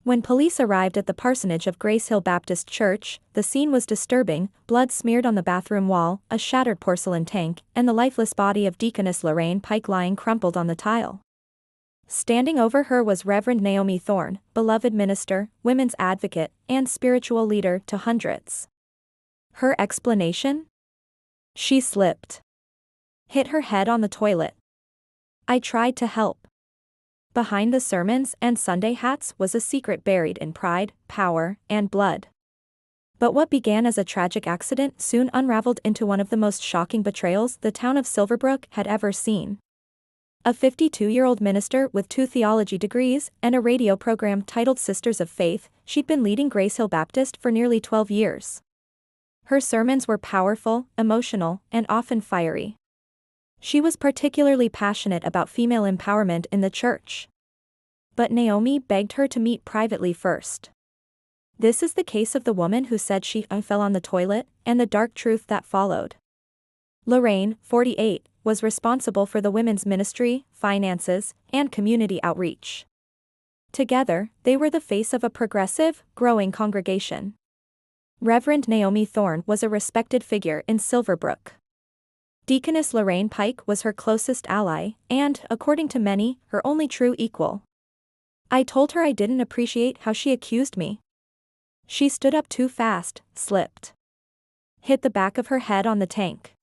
When police arrived at the parsonage of Grace Hill Baptist Church, the scene was disturbing: blood smeared on the bathroom wall, a shattered porcelain tank, and the lifeless body of deaconess Lorraine Pike lying crumpled on the tile. Standing over her was Reverend Naomi Thorne, beloved minister, women's advocate, and spiritual leader to hundreds. Her explanation? She slipped. Hit her head on the toilet. I tried to help. Behind the sermons and Sunday hats was a secret buried in pride, power, and blood. But what began as a tragic accident soon unraveled into one of the most shocking betrayals the town of Silverbrook had ever seen. A 52-year-old minister with 2 theology degrees and a radio program titled Sisters of Faith, she'd been leading Grace Hill Baptist for nearly 12 years. Her sermons were powerful, emotional, and often fiery. She was particularly passionate about female empowerment in the church. But Naomi begged her to meet privately first. This is the case of the woman who said she fell on the toilet, and the dark truth that followed. Lorraine, 48, was responsible for the women's ministry, finances, and community outreach. Together, they were the face of a progressive, growing congregation. Reverend Naomi Thorne was a respected figure in Silverbrook. Deaconess Lorraine Pike was her closest ally, and, according to many, her only true equal. I told her I didn't appreciate how she accused me. She stood up too fast, slipped. Hit the back of her head on the tank.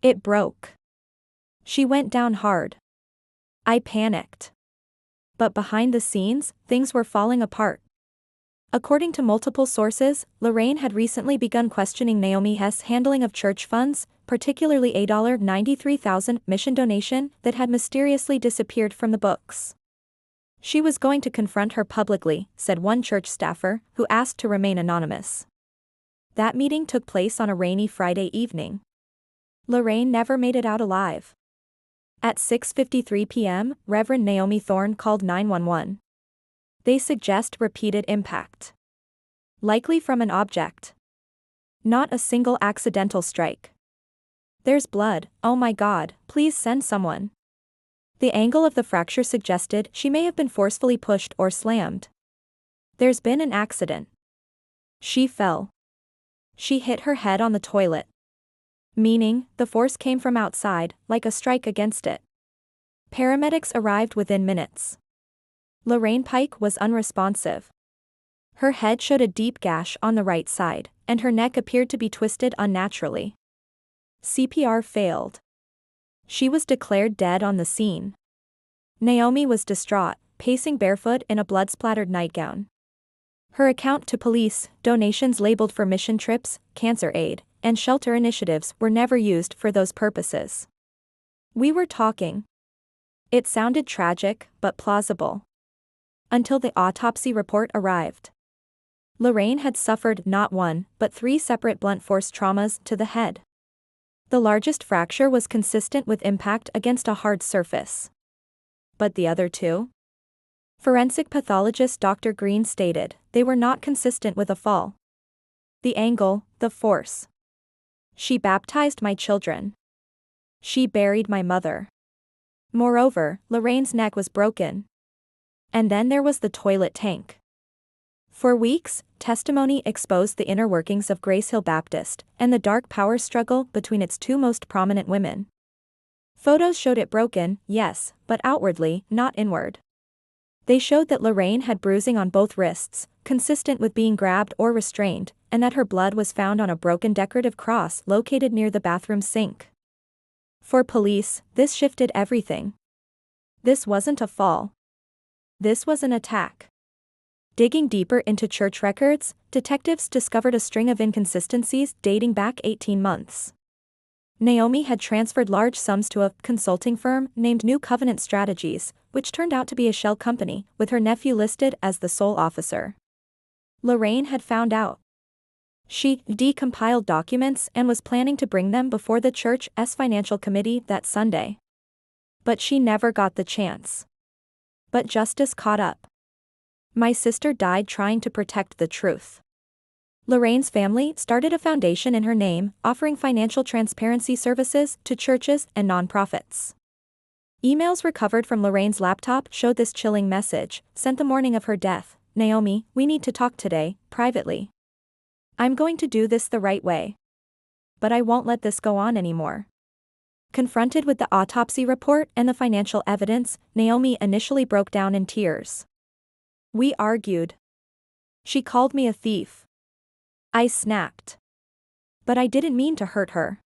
It broke. She went down hard. I panicked. But behind the scenes, things were falling apart. According to multiple sources, Lorraine had recently begun questioning Naomi's handling of church funds, particularly a $93,000 mission donation that had mysteriously disappeared from the books. She was going to confront her publicly, said one church staffer, who asked to remain anonymous. That meeting took place on a rainy Friday evening. Lorraine never made it out alive. At 6:53 p.m., Reverend Naomi Thorne called 911. They suggest repeated impact. Likely from an object. Not a single accidental strike. There's blood, oh my God, please send someone. The angle of the fracture suggested she may have been forcefully pushed or slammed. There's been an accident. She fell. She hit her head on the toilet. Meaning, the force came from outside, like a strike against it. Paramedics arrived within minutes. Lorraine Pike was unresponsive. Her head showed a deep gash on the right side, and her neck appeared to be twisted unnaturally. CPR failed. She was declared dead on the scene. Naomi was distraught, pacing barefoot in a blood-splattered nightgown. Her account to police: donations labeled for mission trips, cancer aid, and shelter initiatives were never used for those purposes. We were talking. It sounded tragic, but plausible. Until the autopsy report arrived. Lorraine had suffered not 1, but 3 separate blunt force traumas to the head. The largest fracture was consistent with impact against a hard surface. But the other 2? Forensic pathologist Dr. Green stated they were not consistent with a fall. The angle, the force. She baptized my children. She buried my mother. Moreover, Lorraine's neck was broken. And then there was the toilet tank. For weeks, testimony exposed the inner workings of Grace Hill Baptist and the dark power struggle between its 2 most prominent women. Photos showed it broken, yes, but outwardly, not inward. They showed that Lorraine had bruising on both wrists, consistent with being grabbed or restrained, and that her blood was found on a broken decorative cross located near the bathroom sink. For police, this shifted everything. This wasn't a fall. This was an attack. Digging deeper into church records, detectives discovered a string of inconsistencies dating back 18 months. Naomi had transferred large sums to a consulting firm named New Covenant Strategies, which turned out to be a shell company, with her nephew listed as the sole officer. Lorraine had found out. She decompiled documents and was planning to bring them before the church's financial committee that Sunday. But she never got the chance. But justice caught up. My sister died trying to protect the truth. Lorraine's family started a foundation in her name, offering financial transparency services to churches and nonprofits. Emails recovered from Lorraine's laptop showed this chilling message, sent the morning of her death: Naomi, we need to talk today, privately. I'm going to do this the right way. But I won't let this go on anymore. Confronted with the autopsy report and the financial evidence, Naomi initially broke down in tears. We argued. She called me a thief. I snapped. But I didn't mean to hurt her.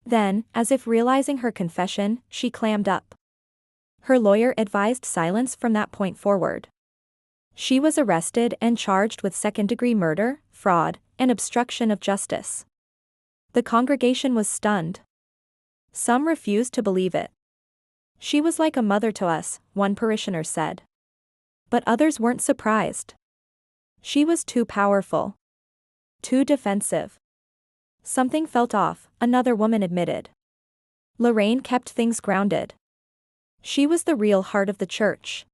Then, as if realizing her confession, she clammed up. Her lawyer advised silence from that point forward. She was arrested and charged with second-degree murder, fraud, and obstruction of justice. The congregation was stunned. Some refused to believe it. She was like a mother to us, one parishioner said. But others weren't surprised. She was too powerful. Too defensive. Something felt off, another woman admitted. Lorraine kept things grounded. She was the real heart of the church.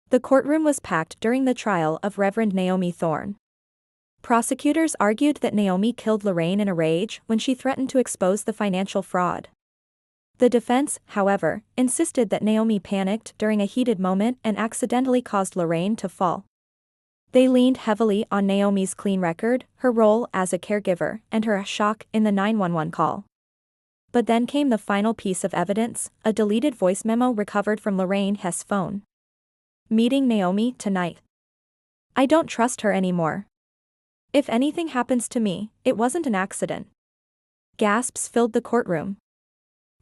The courtroom was packed during the trial of Reverend Naomi Thorne. Prosecutors argued that Naomi killed Lorraine in a rage when she threatened to expose the financial fraud. The defense, however, insisted that Naomi panicked during a heated moment and accidentally caused Lorraine to fall. They leaned heavily on Naomi's clean record, her role as a caregiver, and her shock in the 911 call. But then came the final piece of evidence, a deleted voice memo recovered from Lorraine Hess's phone. Meeting Naomi tonight. I don't trust her anymore. If anything happens to me, it wasn't an accident. Gasps filled the courtroom.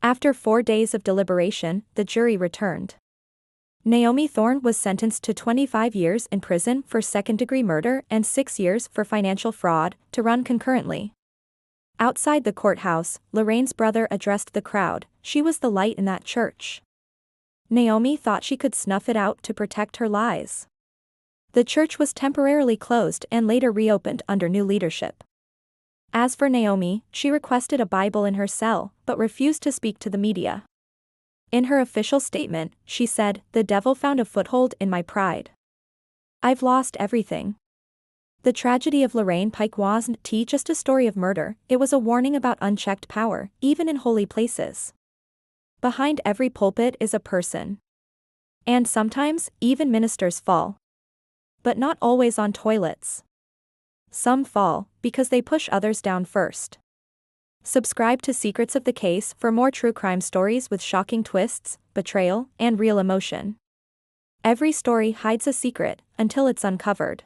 After 4 days of deliberation, the jury returned. Naomi Thorne was sentenced to 25 years in prison for second-degree murder and 6 years for financial fraud, to run concurrently. Outside the courthouse, Lorraine's brother addressed the crowd. She was the light in that church. Naomi thought she could snuff it out to protect her lies. The church was temporarily closed and later reopened under new leadership. As for Naomi, she requested a Bible in her cell, but refused to speak to the media. In her official statement, she said, "The devil found a foothold in my pride. I've lost everything." The tragedy of Lorraine Pike wasn't just a story of murder, it was a warning about unchecked power, even in holy places. Behind every pulpit is a person. And sometimes, even ministers fall. But not always on toilets. Some fall, because they push others down first. Subscribe to Secrets of the Case for more true crime stories with shocking twists, betrayal, and real emotion. Every story hides a secret, until it's uncovered.